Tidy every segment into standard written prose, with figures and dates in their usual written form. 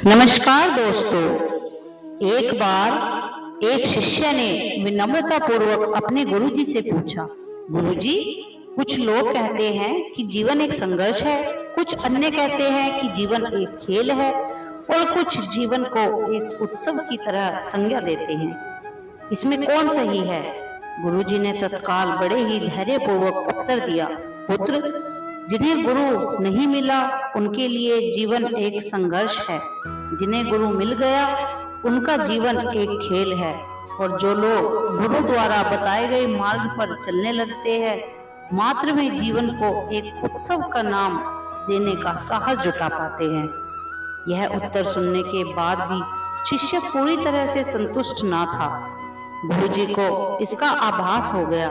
नमस्कार दोस्तों। एक बार एक शिष्य ने विनम्रता पूर्वक अपने गुरुजी से पूछा, गुरुजी, कुछ लोग कहते हैं कि जीवन एक संघर्ष है, कुछ अन्य कहते हैं कि जीवन एक खेल है और कुछ जीवन को एक उत्सव की तरह संज्ञा देते हैं। इसमें कौन सही है? गुरुजी ने तत्काल बड़े ही धैर्यपूर्वक उत्तर दिया, पुत्र, जिन्हें गुरु नहीं मिला उनके लिए जीवन एक संघर्ष है, जिन्हें गुरु मिल गया उनका जीवन एक खेल है, और जो लोग गुरु द्वारा बताए गए मार्ग पर चलने लगते हैं मात्र वे जीवन को एक उत्सव का नाम देने का साहस जुटा पाते हैं। यह उत्तर सुनने के बाद भी शिष्य पूरी तरह से संतुष्ट ना था। गुरुजी को इसका आभास हो गया।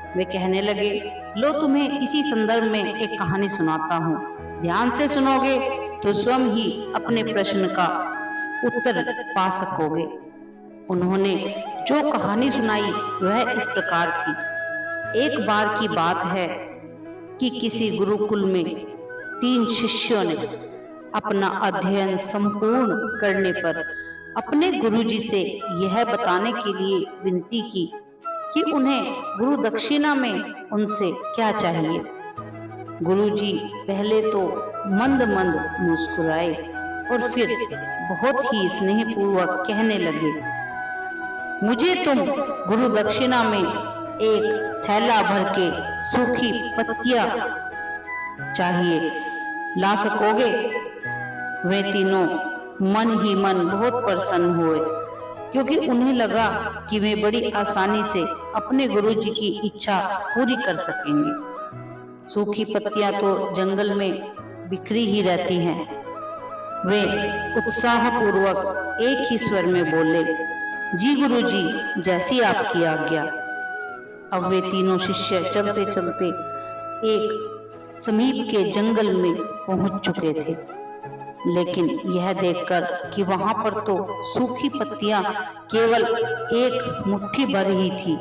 वे कहने लगे, लो तुम्हें इसी संदर्भ में एक कहानी सुनाता हूँ। ध्यान से सुनोगे तो स्वयं ही अपने प्रश्न का उत्तर पा सकोगे। उन्होंने जो कहानी सुनाई वह इस प्रकार थी। एक बार की बात है कि किसी गुरुकुल में 3 शिष्यों ने अपना अध्ययन संपूर्ण करने पर अपने गुरुजी से यह बताने के लिए विनती की कि उन्हें गुरु दक्षिणा में उनसे क्या चाहिए। गुरुजी पहले तो मंद मंद मुस्कुराए और फिर बहुत ही स्नेहपूर्वक कहने लगे, मुझे तुम गुरु दक्षिणा में एक थैला भर के सूखी पत्तियां चाहिए, ला सकोगे? वे तीनों मन ही मन बहुत प्रसन्न हुए, क्योंकि उन्हें लगा कि वे बड़ी आसानी से अपने गुरुजी की इच्छा पूरी कर सकेंगे। सूखी पत्तियां तो जंगल में बिखरी ही रहती हैं। वे उत्साहपूर्वक एक ही स्वर में बोले, जी गुरुजी, जैसी आपकी आज्ञा। अब वे तीनों शिष्य चलते चलते एक समीप के जंगल में पहुंच चुके थे, लेकिन यह देखकर कि वहां पर तो सूखी पत्तियां केवल एक मुट्ठी भर ही थी,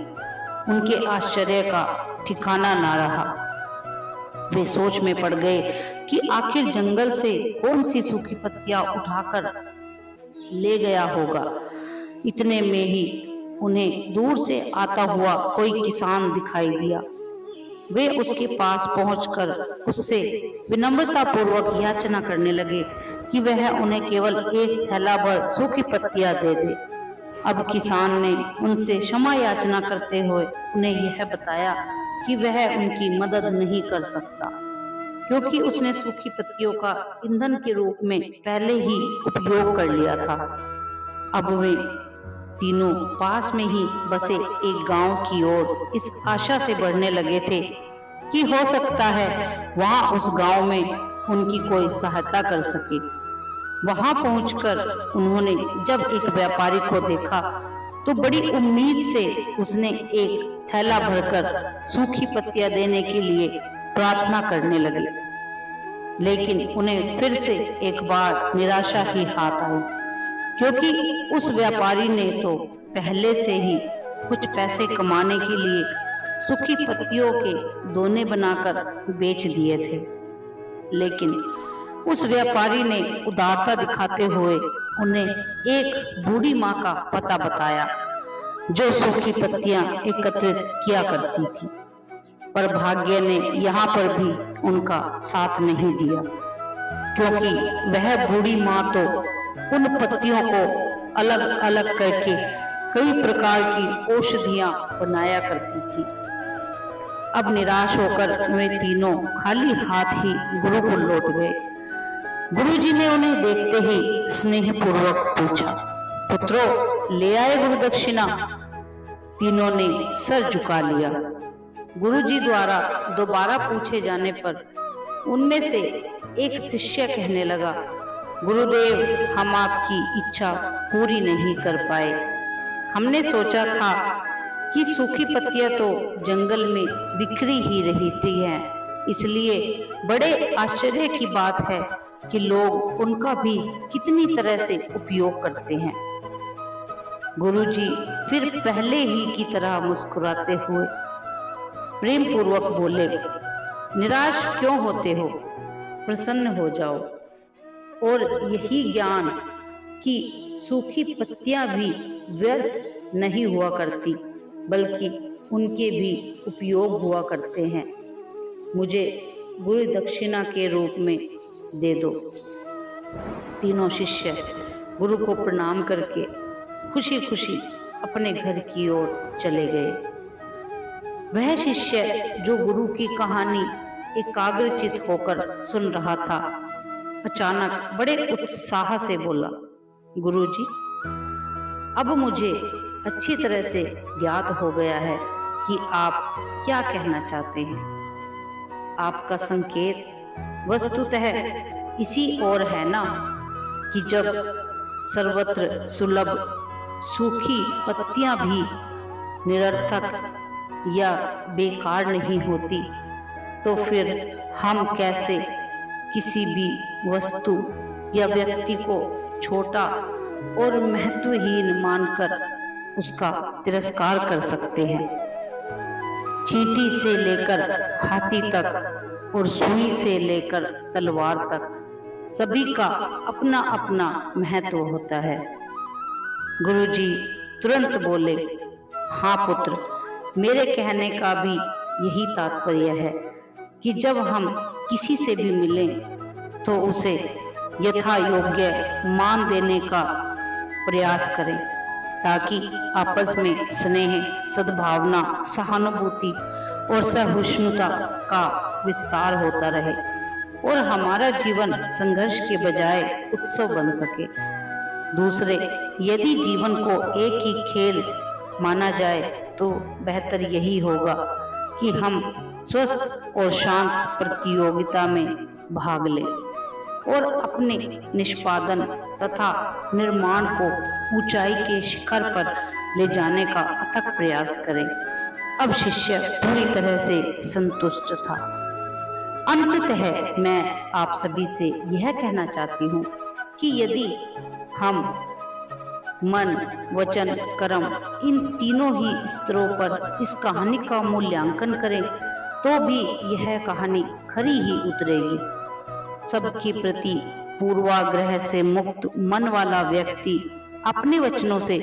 उनके आश्चर्य का ठिकाना ना रहा। वे सोच में पड़ गए कि आखिर जंगल से कौन सी सूखी पत्तियां उठाकर ले गया होगा। इतने में ही उन्हें दूर से आता हुआ कोई किसान दिखाई दिया। वे उसके पास पहुंचकर उससे विनम्रता पूर्वक याचना करने लगे कि वह उन्हें केवल एक थैला भर सूखी पत्तियां दे दे। अब किसान ने उनसे क्षमा याचना करते हुए उन्हें यह बताया कि वह उनकी मदद नहीं कर सकता, क्योंकि उसने सूखी पत्तियों का ईंधन के रूप में पहले ही उपयोग कर लिया था। अब वे तीनों पास में ही बसे एक गांव की ओर इस आशा से बढ़ने लगे थे कि हो सकता है वहां उस गांव में उनकी कोई सहायता कर सके। वहां पहुंचकर उन्होंने जब एक व्यापारी को देखा तो बड़ी उम्मीद से उसने एक थैला भरकर सूखी पत्तियां देने के लिए प्रार्थना करने लगे, लेकिन उन्हें फिर से एक बार निराशा ही हाथ आई, क्योंकि उस व्यापारी ने तो पहले से ही कुछ पैसे कमाने के लिए सूखी पत्तियों के दोने बनाकर बेच दिए थे। लेकिन उस व्यापारी ने उदारता दिखाते हुए उन्हें एक बूढ़ी माँ का पता बताया, जो सूखी पत्तियां एकत्रित किया करती थी। पर भाग्य ने यहाँ पर भी उनका साथ नहीं दिया, क्योंकि वह बूढ़ी माँ तो उन पत्तियों को अलग अलग करके कई प्रकार की औषधियां बनाया करती थी। अब निराश होकर वे तीनों खाली हाथ ही गुरुकुल लौट गए। गुरुजी ने उन्हें देखते ही स्नेहपूर्वक पूछा, पुत्रों, ले आए गुरु दक्षिणा? तीनों ने सर झुका लिया। गुरुजी द्वारा दोबारा पूछे जाने पर उनमें से एक शिष्य कहने लगा, गुरुदेव, हम आपकी इच्छा पूरी नहीं कर पाए। हमने सोचा था कि सूखी पत्तियां तो जंगल में बिखरी ही रहती हैं, इसलिए बड़े आश्चर्य की बात है कि लोग उनका भी कितनी तरह से उपयोग करते हैं। गुरुजी फिर पहले ही की तरह मुस्कुराते हुए प्रेम पूर्वक बोले, निराश क्यों होते हो? प्रसन्न हो जाओ और यही ज्ञान कि सूखी पत्तियां भी व्यर्थ नहीं हुआ करती, बल्कि उनके भी उपयोग हुआ करते हैं। मुझे गुरु दक्षिणा के रूप में दे दो। तीनों शिष्य गुरु को प्रणाम करके खुशी खुशी अपने घर की ओर चले गए। वह शिष्य जो गुरु की कहानी एकाग्रचित होकर सुन रहा था, अचानक बड़े उत्साह से बोला, गुरुजी, अब मुझे अच्छी तरह से ज्ञात हो गया है कि आप क्या कहना चाहते हैं। आपका संकेत वस्तुतः इसी ओर है ना कि जब सर्वत्र सुलभ सूखी पत्तियां भी निरर्थक या बेकार नहीं होती, तो फिर हम कैसे किसी भी वस्तु या व्यक्ति को छोटा और महत्वहीन मानकर उसका तिरस्कार कर सकते हैं। चींटी से लेकर हाथी तक और सुई से लेकर तलवार तक सभी का अपना अपना महत्व होता है। गुरुजी तुरंत बोले, हाँ पुत्र, मेरे कहने का भी यही तात्पर्य है कि जब हम किसी से भी मिलें तो उसे यथा योग्य मान देने का प्रयास करें, ताकि आपस में स्नेह, सद्भावना, सहानुभूति और सहिष्णुता का विस्तार होता रहे और हमारा जीवन संघर्ष के बजाय उत्सव बन सके। दूसरे, यदि जीवन को एक ही खेल माना जाए तो बेहतर यही होगा कि हम स्वस्थ और शांत प्रतियोगिता में भाग लें और अपने निष्पादन तथा निर्माण को ऊंचाई के शिखर पर ले जाने का अथक प्रयास करें। अब शिष्य पूरी तरह से संतुष्ट था। अंततः मैं आप सभी से यह कहना चाहती हूँ कि यदि हम मन, वचन, कर्म इन तीनों ही स्तरों पर इस कहानी का मूल्यांकन करें तो भी यह कहानी खरी ही उतरेगी। सबके प्रति पूर्वाग्रह से मुक्त मन वाला व्यक्ति अपने वचनों से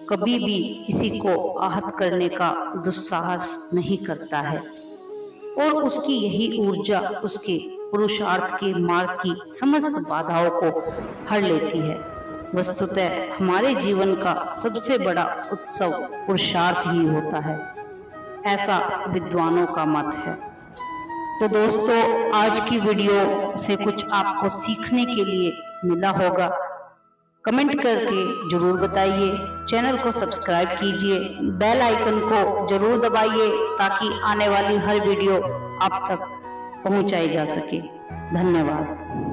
कभी भी किसी को आहत करने का दुस्साहस नहीं करता है और उसकी यही ऊर्जा उसके पुरुषार्थ के मार्ग की समस्त बाधाओं को हर लेती है। वस्तुतः हमारे जीवन का सबसे बड़ा उत्सव पुरुषार्थ ही होता है, ऐसा विद्वानों का मत है। तो दोस्तों, आज की वीडियो से कुछ आपको सीखने के लिए मिला होगा। कमेंट करके जरूर बताइए, चैनल को सब्सक्राइब कीजिए, बेल आइकन को जरूर दबाइए ताकि आने वाली हर वीडियो आप तक पहुंचाई जा सके। धन्यवाद।